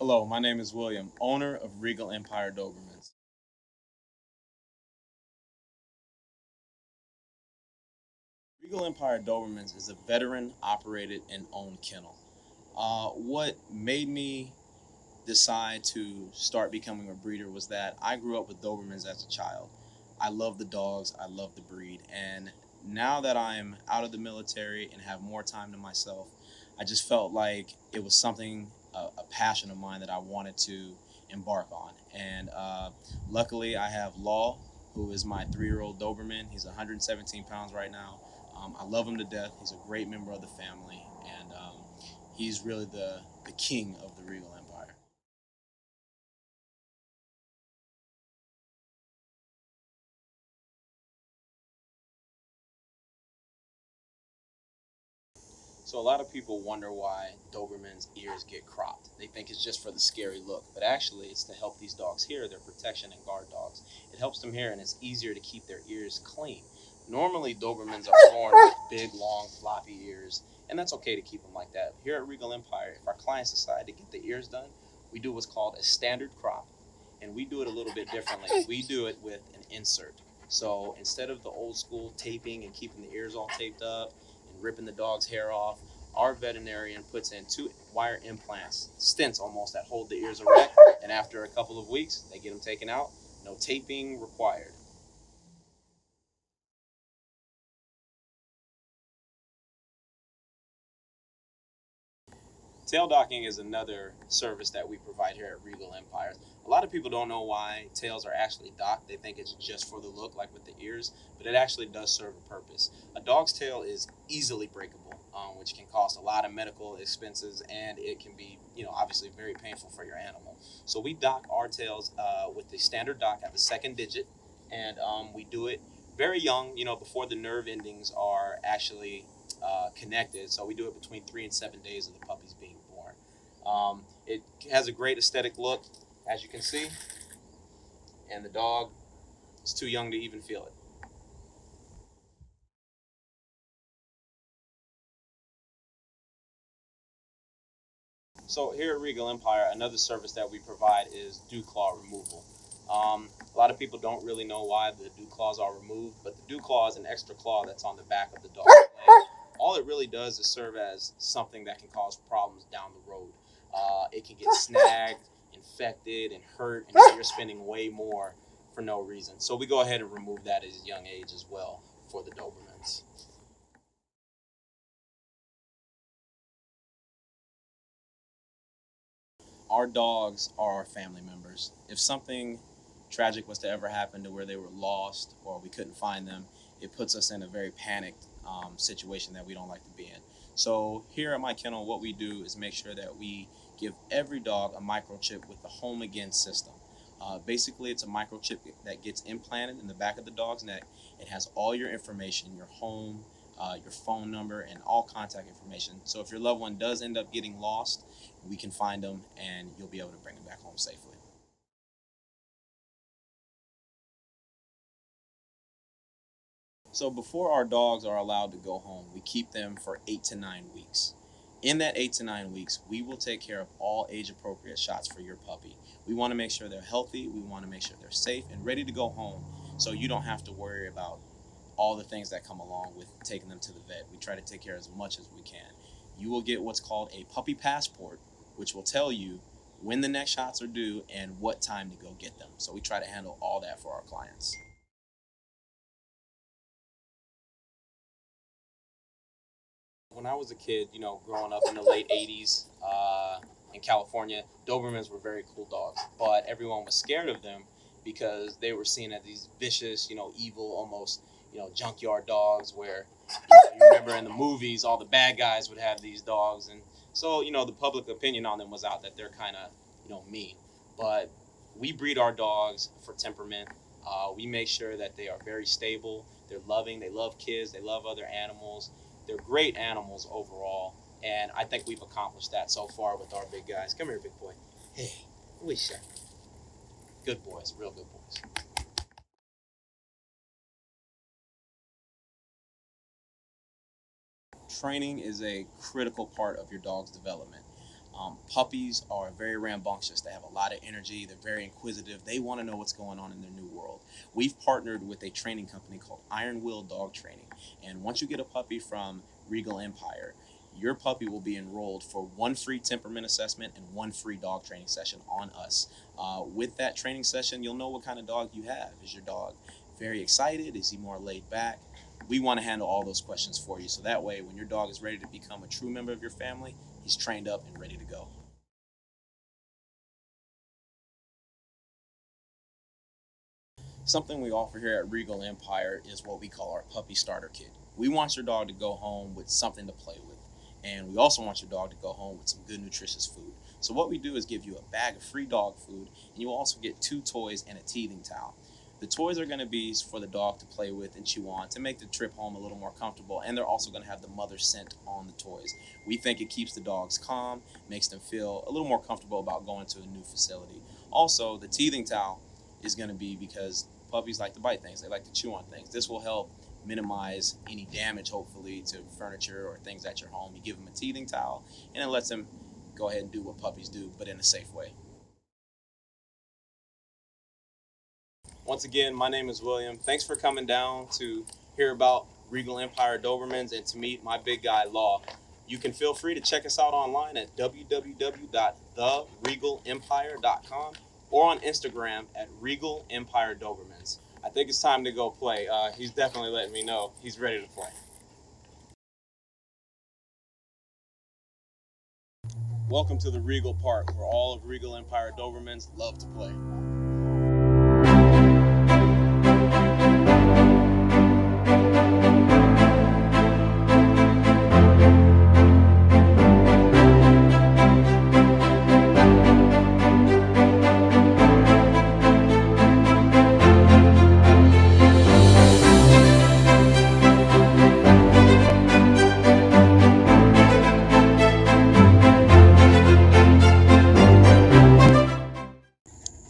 Hello, my name is William, owner of Regal Empire Dobermans. Regal Empire Dobermans is a veteran operated and owned kennel. What made me decide to start becoming a breeder was that I grew up with Dobermans as a child. I love the dogs, I love the breed, and now that I'm out of the military and have more time to myself, I just felt like it was something, a passion of mine that I wanted to embark on. And luckily, I have Law, who is my 3-year-old Doberman. He's 117 pounds right now. I love him to death. He's a great member of the family, and he's really the king of the Regal Empire. So a lot of people wonder why Doberman's ears get cropped. They think it's just for the scary look, but actually it's to help these dogs hear. They're protection and guard dogs. It helps them hear, and it's easier to keep their ears clean. Normally Dobermans are born with big, long, floppy ears, and that's okay to keep them like that. Here at Regal Empire, if our clients decide to get the ears done, we do what's called a standard crop, and we do it a little bit differently. We do it with an insert. So instead of the old school taping and keeping the ears all taped up and ripping the dog's hair off, our veterinarian puts in 2 wire implants, stents almost, that hold the ears erect, and after a couple of weeks, they get them taken out. No taping required. Tail docking is another service that we provide here at Regal Empire. A lot of people don't know why tails are actually docked. They think it's just for the look, like with the ears, but it actually does serve a purpose. A dog's tail is easily breakable, which can cost a lot of medical expenses, and it can be, obviously very painful for your animal. So we dock our tails with the standard dock at the second digit, and we do it very young, before the nerve endings are actually connected. So we do it between 3 and 7 days of the puppies being born. It has a great aesthetic look, as you can see, and the dog is too young to even feel it. So here at Regal Empire, another service that we provide is dew claw removal. A lot of people don't really know why the dew claws are removed, but the dew claw is an extra claw that's on the back of the dog's leg. All it really does is serve as something that can cause problems down the road. It can get snagged, infected, and hurt, and you're spending way more for no reason. So we go ahead and remove that at a young age as well for the Dobermans. Our dogs are our family members. If something tragic was to ever happen to where they were lost or we couldn't find them, it puts us in a very panicked situation that we don't like to be in. So here at my kennel, what we do is make sure that we give every dog a microchip with the Home Again system. Basically, it's a microchip that gets implanted in the back of the dog's neck. It has all your information, your home, your phone number, and all contact information. So if your loved one does end up getting lost, we can find them and you'll be able to bring them back home safely. So before our dogs are allowed to go home, we keep them for 8 to 9 weeks. In that 8 to 9 weeks, we will take care of all age appropriate shots for your puppy. We want to make sure they're healthy, we want to make sure they're safe and ready to go home, so you don't have to worry about all the things that come along with taking them to the vet. We try to take care as much as we can. You will get what's called a puppy passport, which will tell you when the next shots are due and what time to go get them. So we try to handle all that for our clients. When I was a kid, growing up in the late 80s in California, Dobermans were very cool dogs, but everyone was scared of them because they were seen as these vicious, evil, almost, junkyard dogs where, you remember in the movies, all the bad guys would have these dogs. And so, the public opinion on them was out that they're kind of, mean. But we breed our dogs for temperament. We make sure that they are very stable. They're loving. They love kids. They love other animals. They're great animals overall, and I think we've accomplished that so far with our big guys. Come here, big boy. Hey, wish ya. Good boys, real good boys. Training is a critical part of your dog's development. Puppies are very rambunctious. They have a lot of energy. They're very inquisitive. They want to know what's going on in their new world. We've partnered with a training company called Iron Will Dog Training. And once you get a puppy from Regal Empire, your puppy will be enrolled for 1 free temperament assessment and 1 free dog training session on us. With that training session, you'll know what kind of dog you have. Is your dog very excited? Is he more laid back? We want to handle all those questions for you, so that way when your dog is ready to become a true member of your family, he's trained up and ready to go. Something we offer here at Regal Empire is what we call our puppy starter kit. We want your dog to go home with something to play with, and we also want your dog to go home with some good nutritious food. So what we do is give you a bag of free dog food, and you will also get 2 toys and a teething towel. The toys are going to be for the dog to play with and chew on to make the trip home a little more comfortable, and they're also going to have the mother scent on the toys. We think it keeps the dogs calm, makes them feel a little more comfortable about going to a new facility. Also, the teething towel is going to be because puppies like to bite things, they like to chew on things. This will help minimize any damage, hopefully, to furniture or things at your home. You give them a teething towel, and it lets them go ahead and do what puppies do, but in a safe way. Once again, my name is William. Thanks for coming down to hear about Regal Empire Dobermans and to meet my big guy, Law. You can feel free to check us out online at www.theregalempire.com or on Instagram at Regal Empire Dobermans. I think it's time to go play. He's definitely letting me know he's ready to play. Welcome to the Regal Park, where all of Regal Empire Dobermans love to play.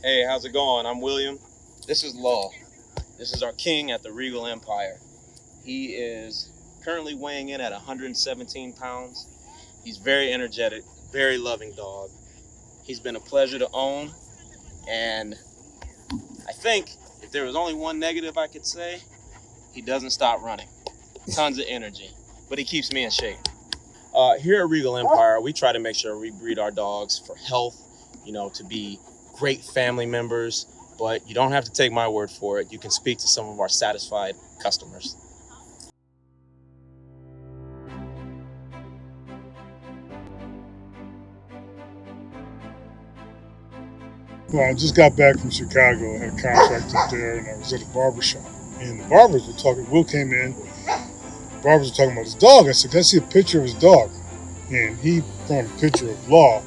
Hey, how's it going? I'm William. This is Law. This is our king at the Regal Empire. He is currently weighing in at 117 pounds. He's very energetic, very loving dog. He's been a pleasure to own, and I think if there was only one negative I could say, he doesn't stop running. Tons of energy, but he keeps me in shape. Here at Regal Empire, we try to make sure we breed our dogs for health, to be great family members, but you don't have to take my word for it. You can speak to some of our satisfied customers. Well, I just got back from Chicago. I had a contract up there, and I was at a barber shop. And the barbers were talking. Will came in. The barbers were talking about his dog. I said, "Can I see a picture of his dog?" And he found a picture of Law.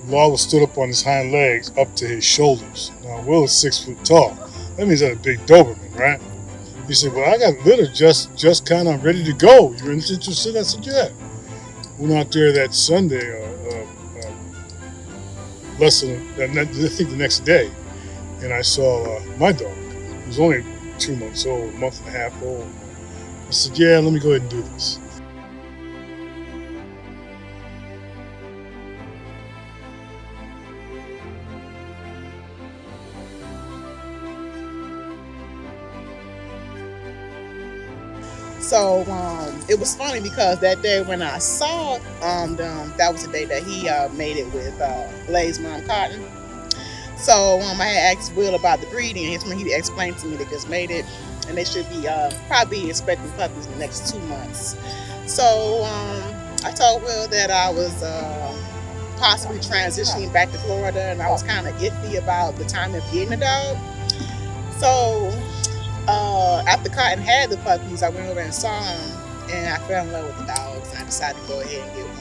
Law was stood up on his hind legs up to his shoulders. Now, Will is 6 foot tall. That means that's a big Doberman, right? He said, "Well, I got litter just kind of ready to go. You're interested?" I said, "Yeah." Went out there that Sunday, I think the next day, and I saw my dog. He was only 2 months old, a month and a half old. I said, "Yeah, let me go ahead and do this." So it was funny because that day when I saw them, that was the day that he made it with Blaze Mom Cotton. So I had asked Will about the breeding, and he explained to me they just made it, and they should be probably expecting puppies in the next 2 months. So I told Will that I was possibly transitioning back to Florida, and I was kind of iffy about the time of getting a dog. So after Cotton had the puppies, I went over and saw them, and I fell in love with the dogs, and I decided to go ahead and get one.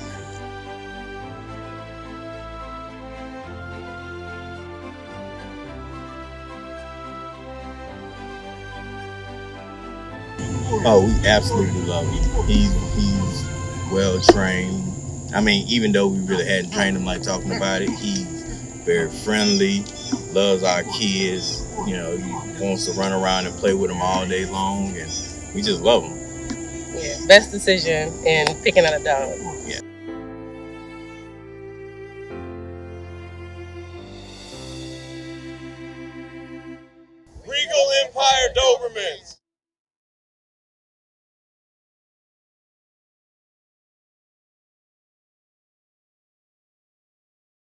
Oh, we absolutely love him. He's well trained. I mean, even though we really hadn't trained him like talking about it, he's very friendly, loves our kids. He wants to run around and play with them all day long, and we just love him. Yeah, best decision in picking out a dog. Yeah. Dobermans.